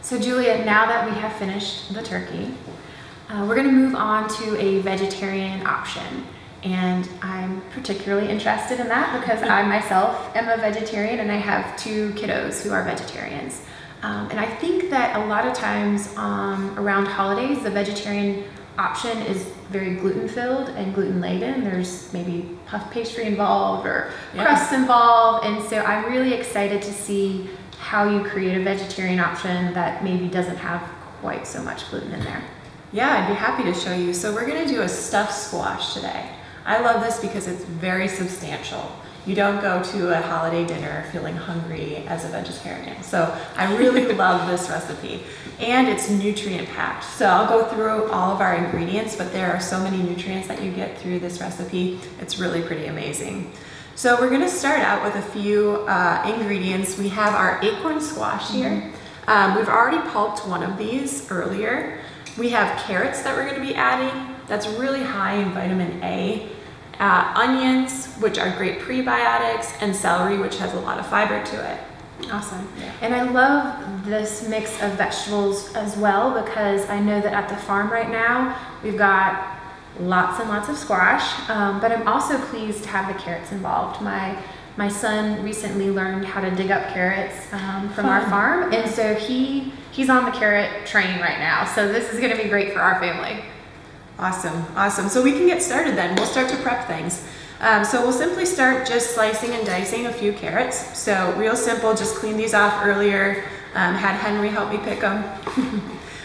So Julia, now that we have finished the turkey, we're going to move on to a vegetarian option. And I'm particularly interested in that because I myself am a vegetarian and I have 2 kiddos who are vegetarians. And I think that a lot of times around holidays, the vegetarian option is very gluten-filled and gluten-laden. There's maybe puff pastry involved or crust involved. And so I'm really excited to see how you create a vegetarian option that maybe doesn't have quite so much gluten in there. Yeah, I'd be happy to show you. So we're gonna do a stuffed squash today. I love this because it's very substantial. You don't go to a holiday dinner feeling hungry as a vegetarian. So I really love this recipe. And it's nutrient packed. So I'll go through all of our ingredients, but there are so many nutrients that you get through this recipe. It's really pretty amazing. So we're gonna start out with a few ingredients. We have our acorn squash here. We've already pulped one of these earlier. We have carrots that we're gonna be adding. That's really high in vitamin A. Onions, which are great prebiotics, and celery, which has a lot of fiber to it. Awesome. Yeah. And I love this mix of vegetables as well because I know that at the farm right now, we've got lots and lots of squash, but I'm also pleased to have the carrots involved. My son recently learned how to dig up carrots from our farm, and so he's on the carrot train right now. So this is gonna be great for our family. Awesome, awesome. So we can get started then. We'll start to prep things. So we'll simply start just slicing and dicing a few carrots. So real simple, just cleaned these off earlier. Had Henry help me pick them.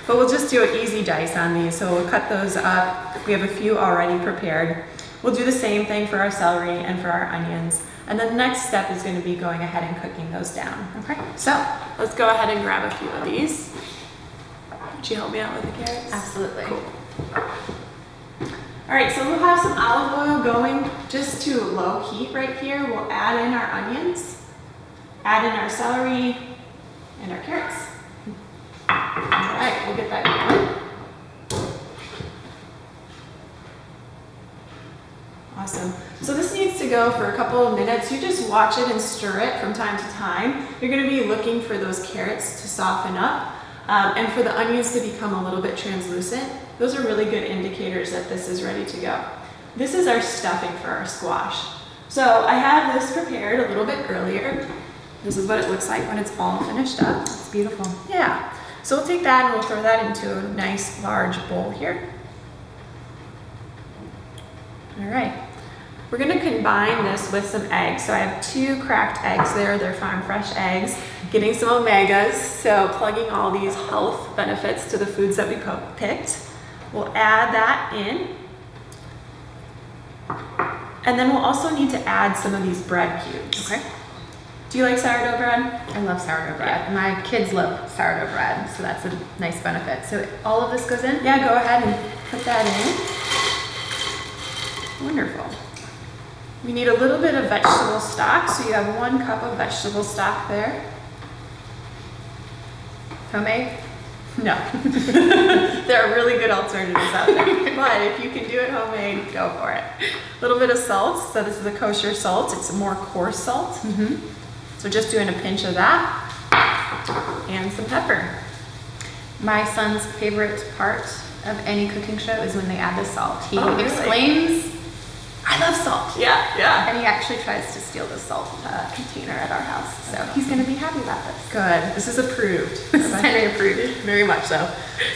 But we'll just do an easy dice on these. So we'll cut those up. We have a few already prepared. We'll do the same thing for our celery and for our onions. And then the next step is going to be going ahead and cooking those down. Okay. So let's go ahead and grab a few of these. Would you help me out with the carrots? Absolutely. Cool. All right, so we'll have some olive oil going just to low heat right here. We'll add in our onions, add in our celery, and our carrots. All right, we'll get that going. Awesome. So this needs to go for a couple of minutes. You just watch it and stir it from time to time. You're going to be looking for those carrots to soften up and for the onions to become a little bit translucent. Those are really good indicators that this is ready to go. This is our stuffing for our squash. So I have this prepared a little bit earlier. This is what it looks like when it's all finished up. It's beautiful. Yeah. So we'll take that and we'll throw that into a nice large bowl here. All right. We're gonna combine this with some eggs. So I have 2 cracked eggs there. They're farm fresh eggs. Getting some omegas, so plugging all these health benefits to the foods that we picked. We'll add that in. And then we'll also need to add some of these bread cubes. Okay. Do you like sourdough bread? I love sourdough bread. Yeah. My kids love sourdough bread, so that's a nice benefit. So all of this goes in? Yeah, go ahead and put that in. Wonderful. We need a little bit of vegetable stock, so you have 1 cup of vegetable stock there. Homemade? No. There are really good alternatives out there, but if you can do it homemade, go for it. A little bit of salt. So this is a kosher salt. It's a more coarse salt. So just doing a pinch of that and some pepper. My son's favorite part of any cooking show is when they add the salt. He really? exclaims, "I love salt." Yeah, yeah. And he actually tries to steal the salt container at our house. So he's going to be happy about this. Good. This is approved. This is Henry approved. Very much so.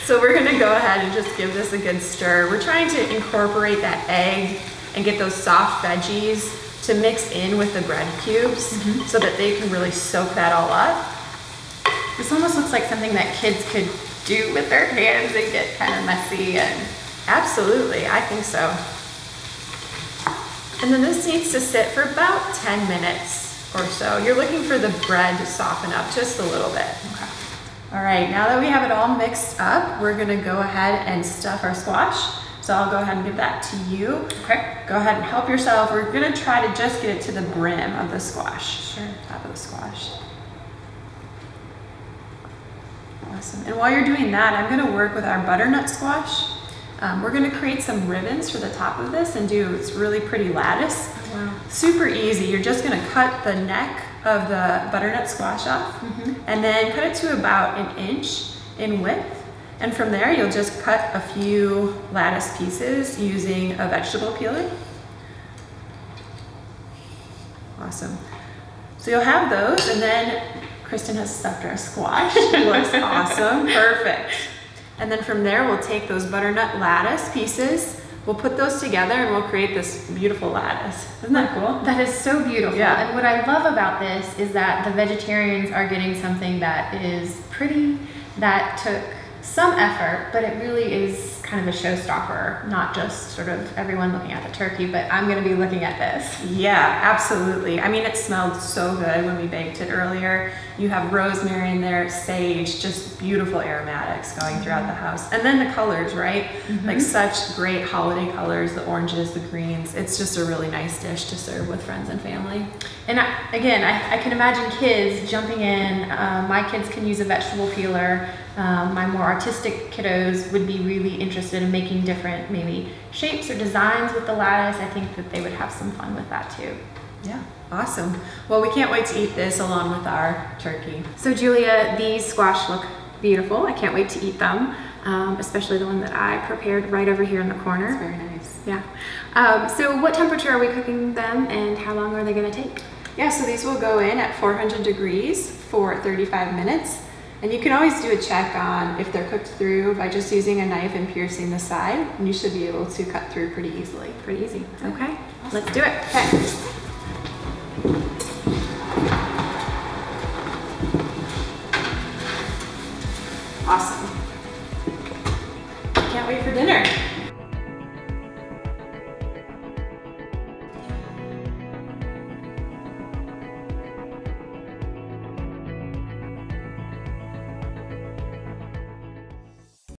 So we're going to go ahead and just give this a good stir. We're trying to incorporate that egg and get those soft veggies to mix in with the bread cubes so that they can really soak that all up. This almost looks like something that kids could do with their hands and get kind of messy. And absolutely, I think so. And then this needs to sit for about 10 minutes or so. You're looking for the bread to soften up just a little bit. Okay. All right, now that we have it all mixed up, we're gonna go ahead and stuff our squash. So I'll go ahead and give that to you. Okay. Go ahead and help yourself. We're gonna try to just get it to the brim of the squash. Sure. Top of the squash. Awesome. And while you're doing that, I'm gonna work with our butternut squash. We're gonna create some ribbons for the top of this and do it's really pretty lattice. Wow. Super easy. You're just gonna cut the neck of the butternut squash off and then cut it to about 1 inch. in width. And from there, you'll just cut a few lattice pieces using a vegetable peeler. Awesome. So you'll have those, and then Kristen has stuffed our squash. It looks awesome, perfect. And then from there, we'll take those butternut lattice pieces, we'll put those together, and we'll create this beautiful lattice. Isn't that cool? That is so beautiful. Yeah. And what I love about this is that the vegetarians are getting something that is pretty, that took some effort, but it really is kind of a showstopper, not just sort of everyone looking at the turkey, but I'm going to be looking at this. Yeah, absolutely. I mean, it smelled so good when we baked it earlier. You have rosemary in there, sage, just beautiful aromatics going throughout the house. And then the colors, right? Like such great holiday colors, the oranges, the greens. It's just a really nice dish to serve with friends and family. And I can imagine kids jumping in. My kids can use a vegetable peeler. My more artistic kiddos would be really interested in making different maybe shapes or designs with the lattice. I think that they would have some fun with that too. Yeah, awesome. Well, we can't wait to eat this along with our turkey. So Julia, these squash look beautiful. I can't wait to eat them, especially the one that I prepared right over here in the corner. It's very nice. Yeah. So what temperature are we cooking them, and how long are they going to take? Yeah, so these will go in at 400 degrees for 35 minutes. And you can always do a check on if they're cooked through by just using a knife and piercing the side, and you should be able to cut through pretty easily. Pretty easy. Okay, let's do it. Okay. Awesome.